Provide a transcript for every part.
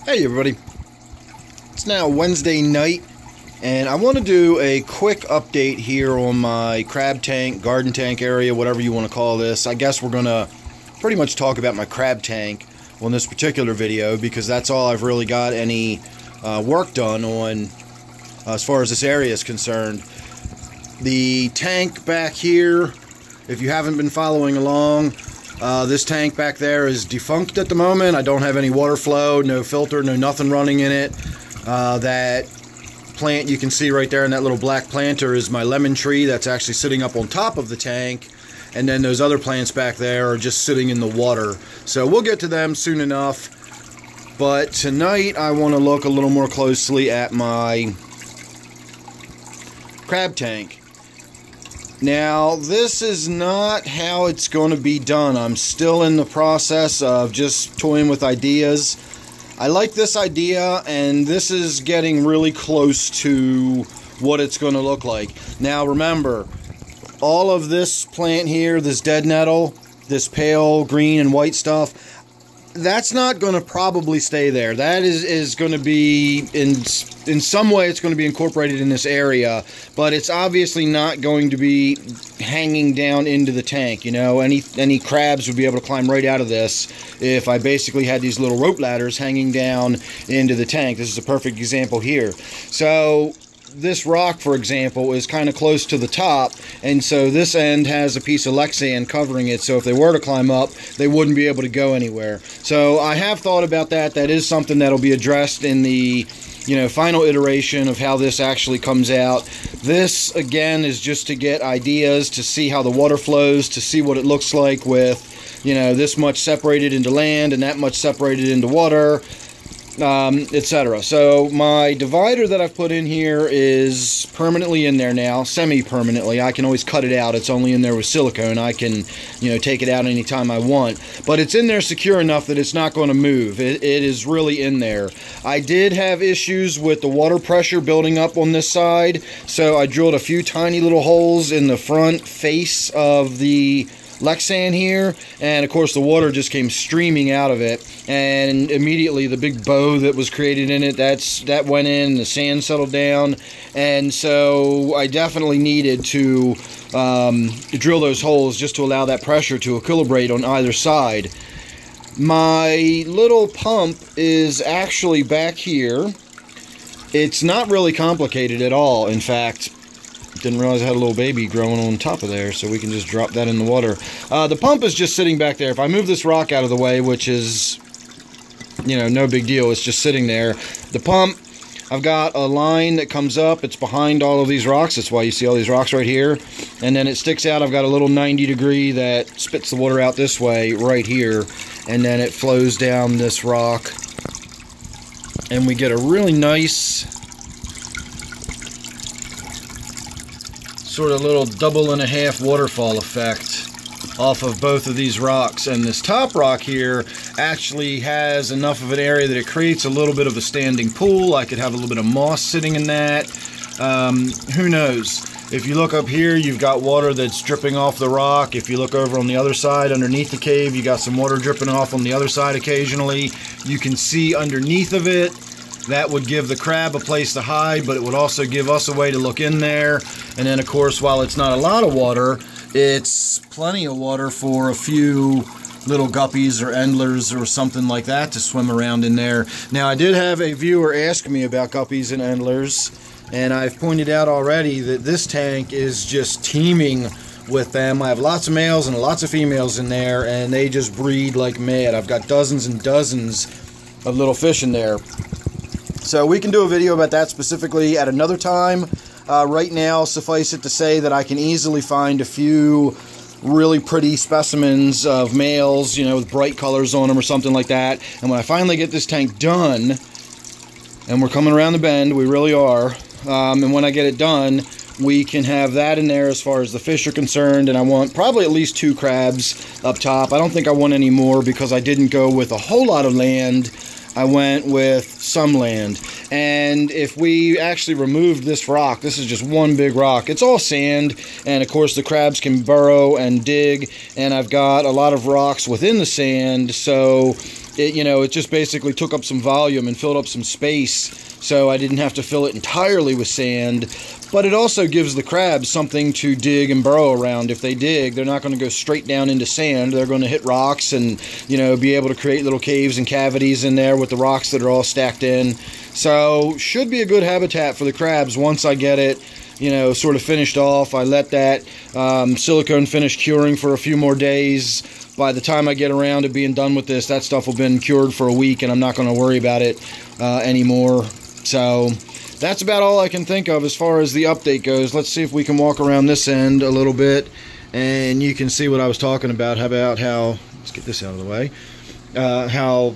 Hey everybody, it's now Wednesday night and I want to do a quick update here on my crab tank, garden tank area, whatever you want to call this. I guess we're going to pretty much talk about my crab tank on this particular video because that's all I've really got any work done on as far as this area is concerned. The tank back here, if you haven't been following along, this tank back there is defunct at the moment. I don't have any water flow, no filter, no nothing running in it. That plant you can see right there in that little black planter is my lemon tree that's actually sitting up on top of the tank. And then those other plants back there are just sitting in the water. So we'll get to them soon enough. But tonight I want to look a little more closely at my crab tank. Now, this is not how it's going to be done. I'm still in the process of just toying with ideas. I like this idea, and this is getting really close to what it's going to look like. Now, remember, all of this plant here, this dead nettle, this pale green and white stuff, that's not going to probably stay there. That is going to be, in some way, it's going to be incorporated in this area, but it's obviously not going to be hanging down into the tank. You know, any crabs would be able to climb right out of this if I basically had these little rope ladders hanging down into the tank. This is a perfect example here. So this rock, for example, is kind of close to the top, and so this end has a piece of Lexan covering it, so if they were to climb up, they wouldn't be able to go anywhere. So I have thought about that. That is something that'll be addressed in the final iteration of how this actually comes out. This, again, is just to get ideas, to see how the water flows, to see what it looks like with, this much separated into land and that much separated into water, etc. So my divider that I've put in here is permanently in there now, semi-permanently. I can always cut it out. It's only in there with silicone. I can, take it out anytime I want. But it's in there secure enough that it's not going to move. It is really in there. I did have issues with the water pressure building up on this side, so I drilled a few tiny little holes in the front face of the Lexan here, and of course the water just came streaming out of it, and immediately the big bow that was created in it, that went in, the sand settled down, and so I definitely needed to drill those holes just to allow that pressure to equilibrate on either side. My little pump is actually back here. It's not really complicated at all. In fact, didn't realize I had a little baby growing on top of there, so we can just drop that in the water. The pump is just sitting back there. If I move this rock out of the way, which is, no big deal, it's just sitting there. The pump, I've got a line that comes up. It's behind all of these rocks. That's why you see all these rocks right here. And then it sticks out. I've got a little 90 degree that spits the water out this way right here. And then it flows down this rock. And we get a really nice sort of little 1.5 waterfall effect off of both of these rocks. And this top rock here actually has enough of an area that it creates a little bit of a standing pool. I could have a little bit of moss sitting in that. Who knows? If you look up here, you've got water that's dripping off the rock. If you look over on the other side underneath the cave, you got some water dripping off on the other side occasionally. You can see underneath of it. That would give the crab a place to hide, but it would also give us a way to look in there. And then, of course, while it's not a lot of water, it's plenty of water for a few little guppies or endlers or something like that to swim around in there. Now, I did have a viewer ask me about guppies and endlers, and I've pointed out already that this tank is just teeming with them. I have lots of males and lots of females in there, and they just breed like mad. I've got dozens and dozens of little fish in there. So we can do a video about that specifically at another time. Right now, suffice it to say that I can easily find a few really pretty specimens of males, with bright colors on them or something like that. And when I finally get this tank done, and we're coming around the bend, we really are, and when I get it done, we can have that in there as far as the fish are concerned. And I want probably at least 2 crabs up top. I don't think I want any more because I didn't go with a whole lot of land. I went with some land. And if we actually removed this rock, this is just one big rock. It's all sand, and of course the crabs can burrow and dig, and I've got a lot of rocks within the sand, so it just basically took up some volume and filled up some space, so I didn't have to fill it entirely with sand. But it also gives the crabs something to dig and burrow around. If they dig, they're not going to go straight down into sand. They're going to hit rocks and, be able to create little caves and cavities in there with the rocks that are all stacked in. So, should be a good habitat for the crabs once I get it, sort of finished off. I let that silicone finish curing for a few more days. By the time I get around to being done with this, that stuff will have been cured for a week, and I'm not going to worry about it anymore. So that's about all I can think of as far as the update goes. Let's see if we can walk around this end a little bit, and you can see what I was talking about. How about how, let's get this out of the way, how,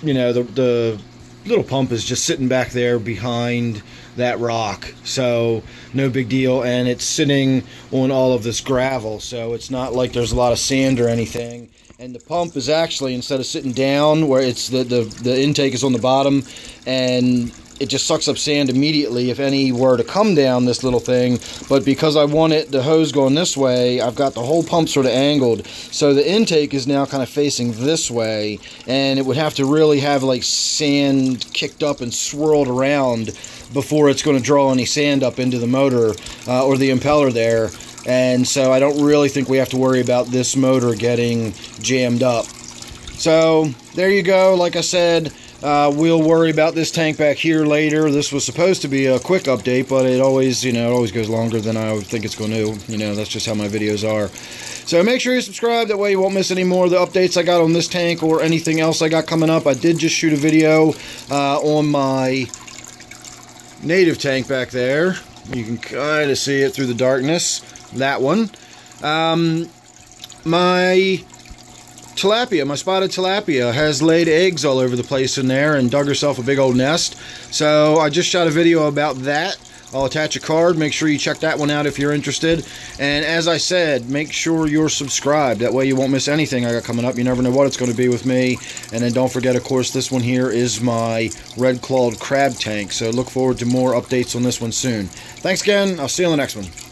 the little pump is just sitting back there behind that rock, so no big deal, and it's sitting on all of this gravel, so it's not like there's a lot of sand or anything. And the pump is actually, instead of sitting down where it's the intake is on the bottom, and it just sucks up sand immediately if any were to come down this little thing. But because I want the hose going this way, I've got the whole pump sort of angled, so the intake is now kind of facing this way, and it would have to really have like sand kicked up and swirled around before it's going to draw any sand up into the motor or the impeller there. And so I don't really think we have to worry about this motor getting jammed up. So there you go. Like I said, we'll worry about this tank back here later. This was supposed to be a quick update, but it always, it always goes longer than I would think it's going to. That's just how my videos are. So make sure you subscribe, that way you won't miss any more of the updates I got on this tank or anything else I got coming up. I did just shoot a video on my native tank back there. You can kind of see it through the darkness. That one. My tilapia, my spotted tilapia, has laid eggs all over the place in there and dug herself a big old nest. So I just shot a video about that. I'll attach a card. Make sure you check that one out if you're interested. And as I said, make sure you're subscribed. That way you won't miss anything I got coming up. You never know what it's going to be with me. And then don't forget, of course, this one here is my red-clawed crab tank. So look forward to more updates on this one soon. Thanks again. I'll see you on the next one.